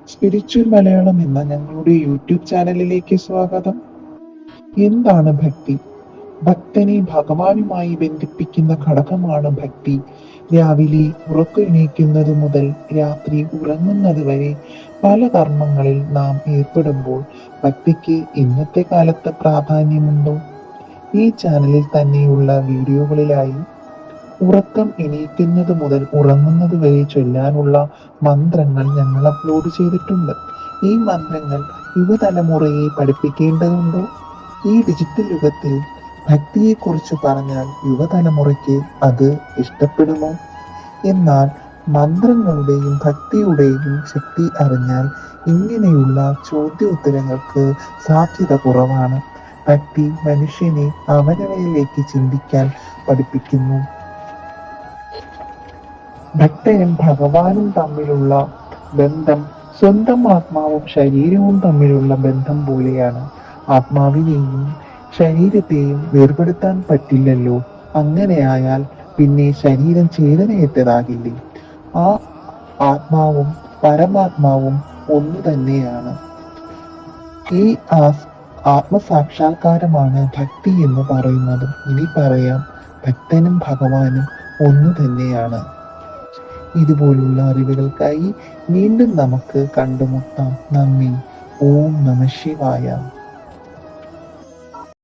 Spiritual Malayalam എന്ന ഞങ്ങളുടെ YouTube ചാനലിലേക്ക് സ്വാഗതം. എന്താണ് ഭക്തി? ഭക്തനെ ഭഗവാനുമായി ബന്ധിപ്പിക്കുന്ന ഘടകമാണ് ഭക്തി. രാവിലെ ഉറക്കെണീക്കുന്നത് മുതൽ രാത്രി ഉറങ്ങുന്നത് വരെ പല കർമ്മങ്ങളിൽ നാം ഏർപ്പെടുമ്പോൾ ഭക്തിക്ക് ഇന്നത്തെ കാലത്ത് പ്രാധാന്യമുണ്ടോ? ഈ ചാനലിൽ തന്നെയുള്ള വീഡിയോകളിലായി ഉറക്കം എണീക്കുന്നത് മുതൽ ഉറങ്ങുന്നത് വരെ ചൊല്ലാനുള്ള മന്ത്രങ്ങൾ ഞങ്ങൾ അപ്ലോഡ് ചെയ്തിട്ടുണ്ട്. ഈ മന്ത്രങ്ങൾ യുവതലമുറയെ പഠിപ്പിക്കേണ്ടതുണ്ടോ? ഈ ഡിജിറ്റൽ യുഗത്തിൽ ഭക്തിയെക്കുറിച്ച് പറഞ്ഞാൽ യുവതലമുറയ്ക്ക് അത് ഇഷ്ടപ്പെടുമോ? എന്നാൽ മന്ത്രങ്ങളുടെയും ഭക്തിയുടെയും ശക്തി അറിഞ്ഞാൽ ഇങ്ങനെയുള്ള ചോദ്യോത്തരങ്ങൾക്ക് സാധ്യത കുറവാണ്. ഭക്തി മനുഷ്യനെ അവനവനിലേക്ക് ചിന്തിക്കാൻ പഠിപ്പിക്കുന്നു. ഭക്തനും ഭഗവാനും തമ്മിലുള്ള ബന്ധം സ്വന്തം ആത്മാവും ശരീരവും തമ്മിലുള്ള ബന്ധം പോലെയാണ്. ആത്മാവിനെയും ശരീരത്തെയും വേർപെടുത്താൻ പറ്റില്ലല്ലോ. അങ്ങനെയായാൽ പിന്നെ ശരീരം ചേതനയറ്റതാകില്ലേ? ആ ആത്മാവും പരമാത്മാവും ഒന്നു തന്നെയാണ്. ഈ ആത്മസാക്ഷാത്കാരമാണ് ഭക്തി എന്ന് പറയുന്നത്. ഇനി പറയാം, ഭക്തനും ഭഗവാനും ഒന്നു തന്നെയാണ്. ഇതുപോലുള്ള അറിവുകൾക്കായി വീണ്ടും നമുക്ക് കണ്ടുമുട്ടാം. നന്ദി. ഓം നമഃ ശിവായ.